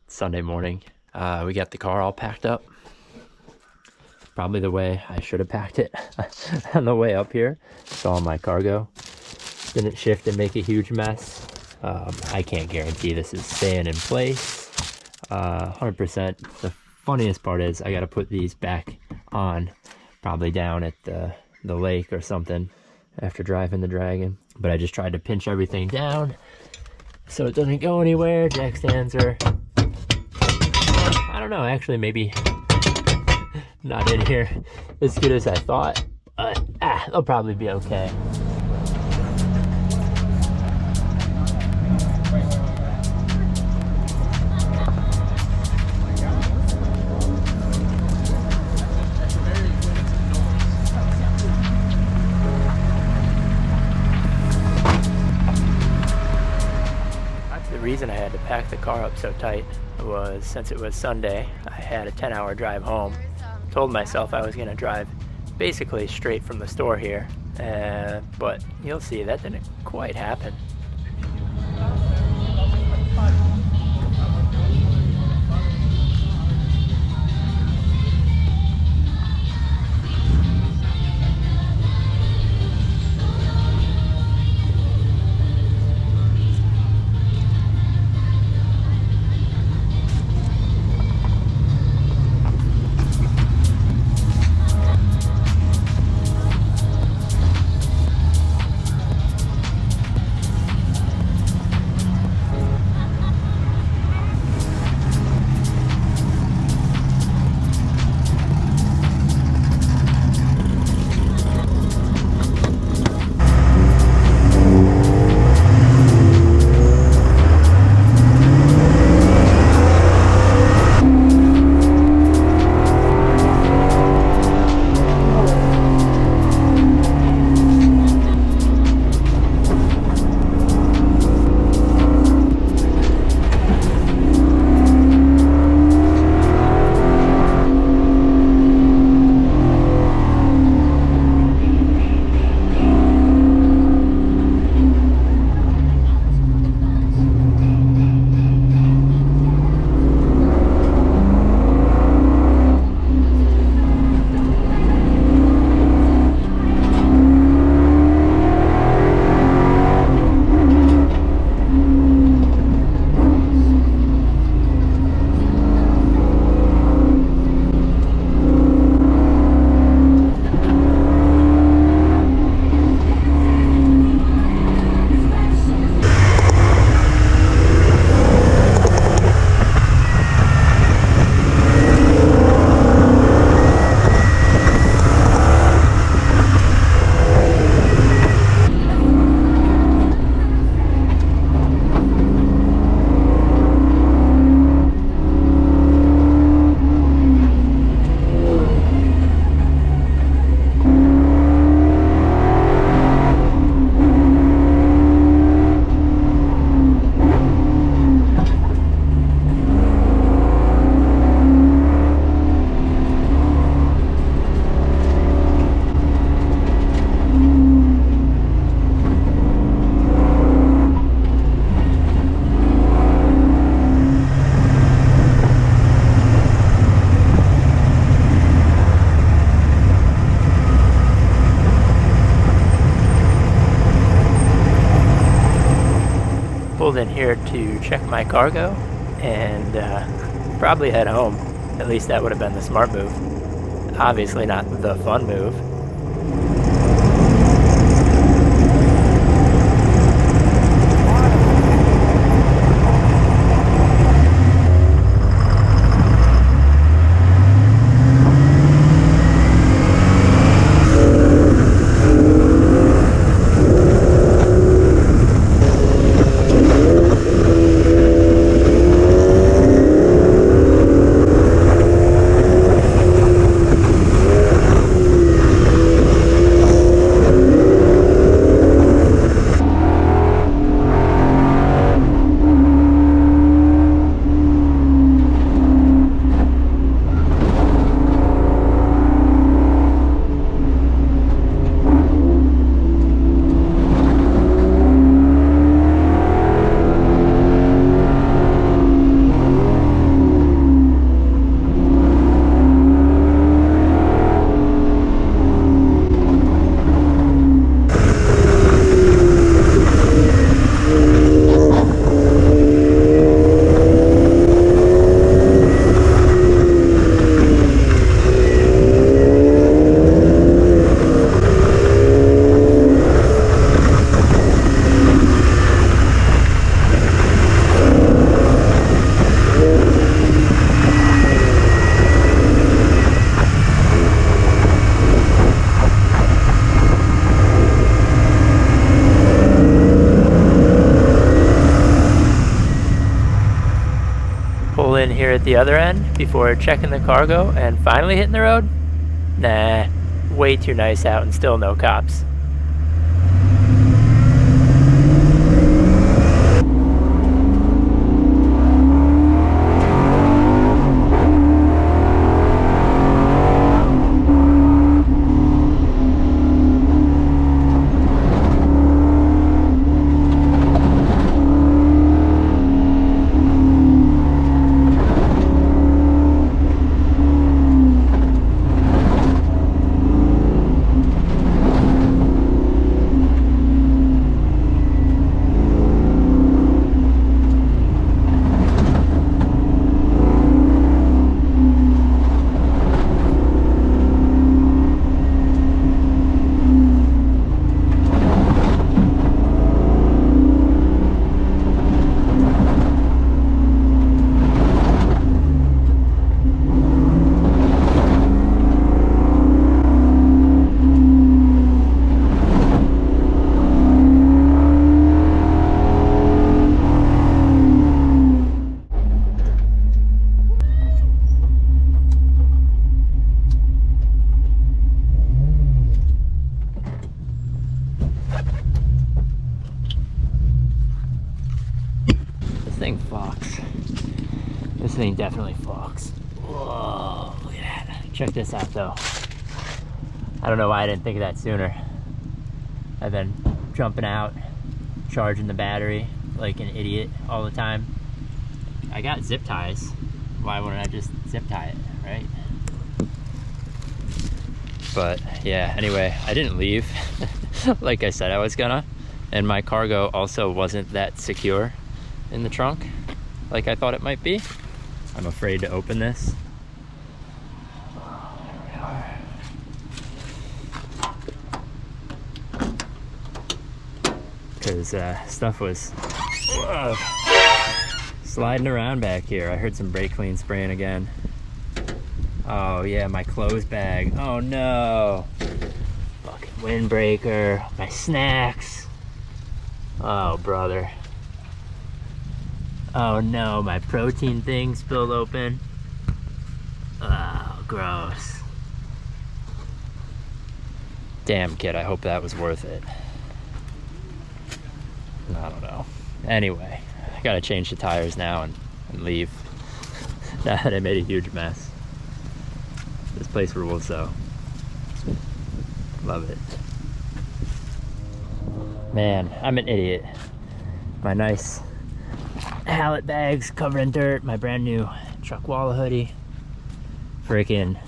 Sunday morning. We got the car all packed up. Probably the way I should have packed it on the way up here. So all my cargo didn't shift and make a huge mess. I can't guarantee this is staying in place 100%. The funniest part is I got to put these back on, probably down at the lake or something after driving the Dragon. But I just tried to pinch everything down so it doesn't go anywhere. Jack stands are, I don't know, actually maybe not in here as good as I thought, but they'll probably be okay. The reason I had to pack the car up so tight was since it was Sunday, I had a 10-hour drive home. Told myself I was going to drive basically straight from the store here, but you'll see that didn't quite happen. Pulled in here to check my cargo and probably head home. At least that would have been the smart move. Obviously not the fun move. pull in here at the other end before checking the cargo and finally hitting the road? Nah, way too nice out and still no cops. This thing definitely fucks. Whoa, look at that. Check this out though. I don't know why I didn't think of that sooner. I've been jumping out, charging the battery like an idiot all the time. I got zip ties. Why wouldn't I just zip tie it, right? But yeah, anyway, I didn't leave like I said I was gonna. And my cargo also wasn't that secure in the trunk like I thought it might be. I'm afraid to open this. Because stuff was sliding around back here. I heard some brake clean spraying again. Oh yeah, my clothes bag. Oh no. Fucking windbreaker, my snacks. Oh brother. Oh no, my protein thing spilled open. Oh, gross. Damn kid, I hope that was worth it. I don't know. Anyway, I gotta change the tires now and leave. Now that I made a huge mess. This place rules though. Love it. Man, I'm an idiot. My nice pallet bags covered in dirt, my brand new Truckwalla hoodie. Freaking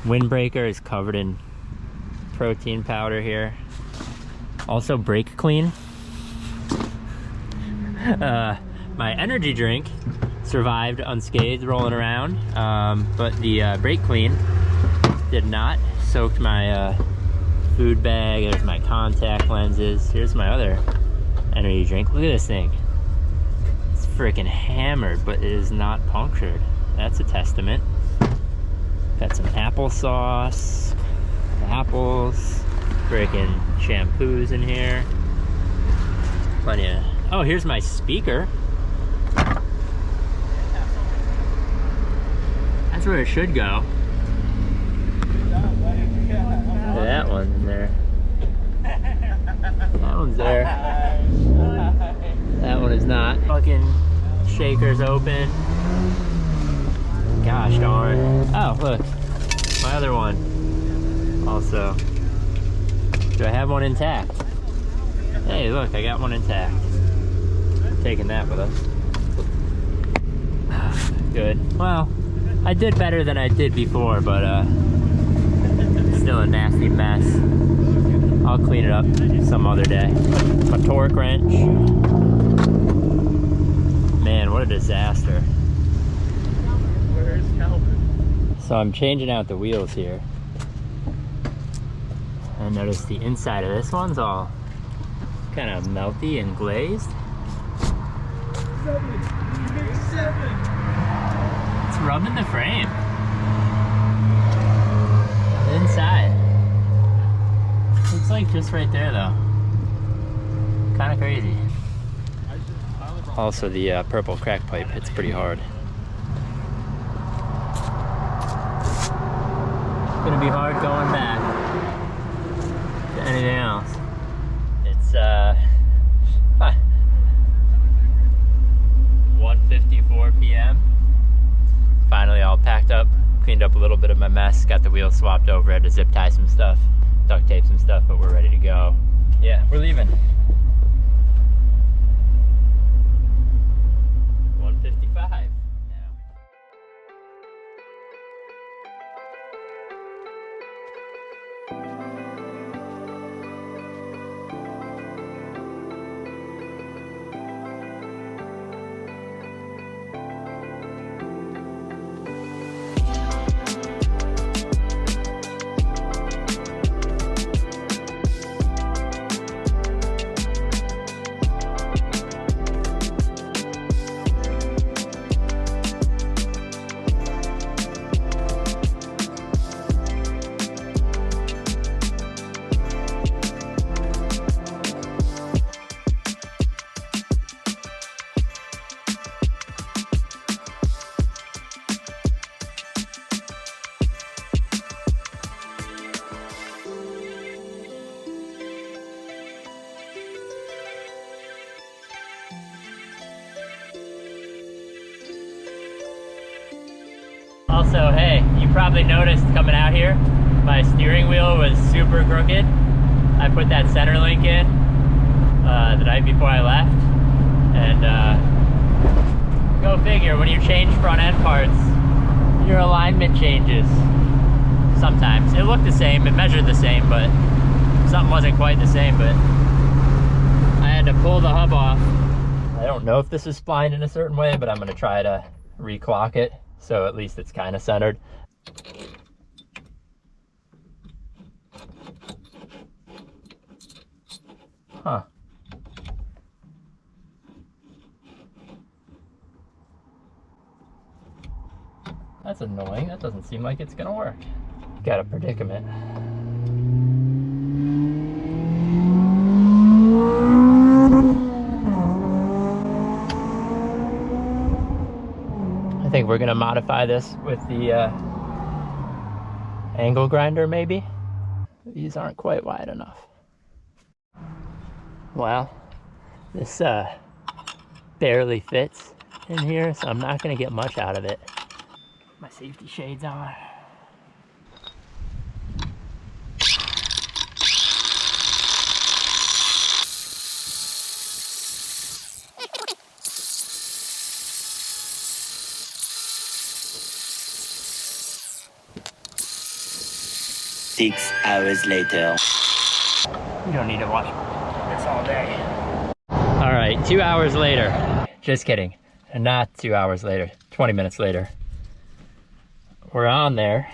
windbreaker is covered in protein powder here. Also brake clean. My energy drink survived unscathed rolling around, but the brake clean did not. Soaked my food bag. There's my contact lenses. Here's my other energy drink. Look at this thing. It's freaking hammered, but it is not punctured. That's a testament. Got some applesauce, apples, freaking shampoos in here. Plenty of. Oh, here's my speaker. That's where it should go. That one in there. That one's there. That one is not. Fucking shaker's open. Gosh darn. Oh, look. My other one. Also. Do I have one intact? Hey, look, I got one intact. I'm taking that with us. Good. Well, I did better than I did before, but still a nasty mess. I'll clean it up some other day. My torque wrench. Man, what a disaster. Where's Calvin? So I'm changing out the wheels here. I noticed the inside of this one's all kind of melty and glazed. 7. You make 7. It's rubbing the frame. The inside. Looks like just right there though. Kind of crazy. Also, the purple crack pipe hits pretty hard. It's gonna be hard going back to anything else. It's 1:54 p.m. Finally all packed up, cleaned up a little bit of my mess, got the wheels swapped over, had to zip tie some stuff, duct tape some stuff, but we're ready to go. Yeah, we're leaving. 1:55 now. Also, hey, you probably noticed coming out here, my steering wheel was super crooked. I put that center link in the night before I left, and go figure, when you change front end parts, your alignment changes sometimes. It looked the same, it measured the same, but something wasn't quite the same, but I had to pull the hub off. I don't know if this is splined in a certain way, but I'm gonna try to reclock it, so at least it's kind of centered. Huh. That's annoying. That doesn't seem like it's gonna work. Got a predicament. I think we're gonna modify this with the angle grinder maybe. These aren't quite wide enough. Well, this barely fits in here, so I'm not gonna get much out of it. My safety shades on. Six hours later. You don't need to watch this all day. All right, 2 hours later. Just kidding. Not 2 hours later, 20 minutes later. We're on there.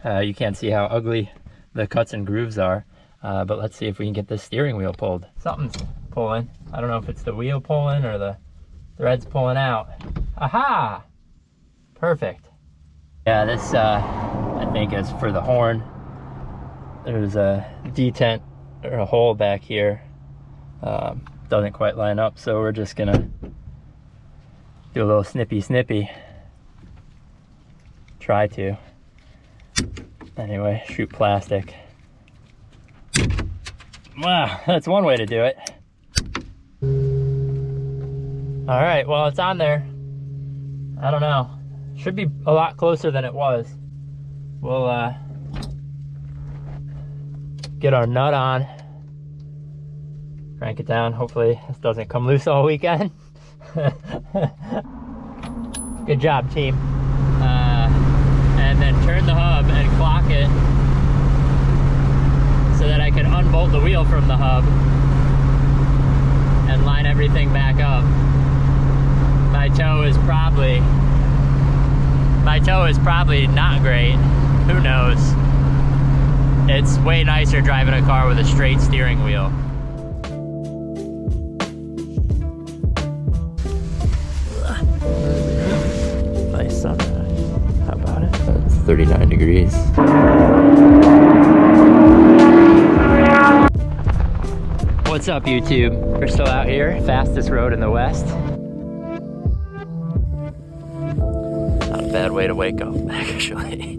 You can't see how ugly the cuts and grooves are, but let's see if we can get this steering wheel pulled. Something's pulling. I don't know if it's the wheel pulling or the threads pulling out. Aha! Perfect. Yeah, this I think is for the horn. There's a detent or a hole back here. Doesn't quite line up, so we're just gonna do a little snippy. Try to. Anyway, shoot plastic. Wow, that's one way to do it. All right, well, it's on there. I don't know. Should be a lot closer than it was. We'll get our nut on. Crank it down. Hopefully this doesn't come loose all weekend. Good job, team. And then turn the hub and clock it so that I can unbolt the wheel from the hub and line everything back up. My toe is probably not great. Who knows? It's way nicer driving a car with a straight steering wheel. Nice sunrise. How about it? It's 39 degrees. What's up, YouTube? We're still out here, fastest road in the West. bad way to wake up, actually.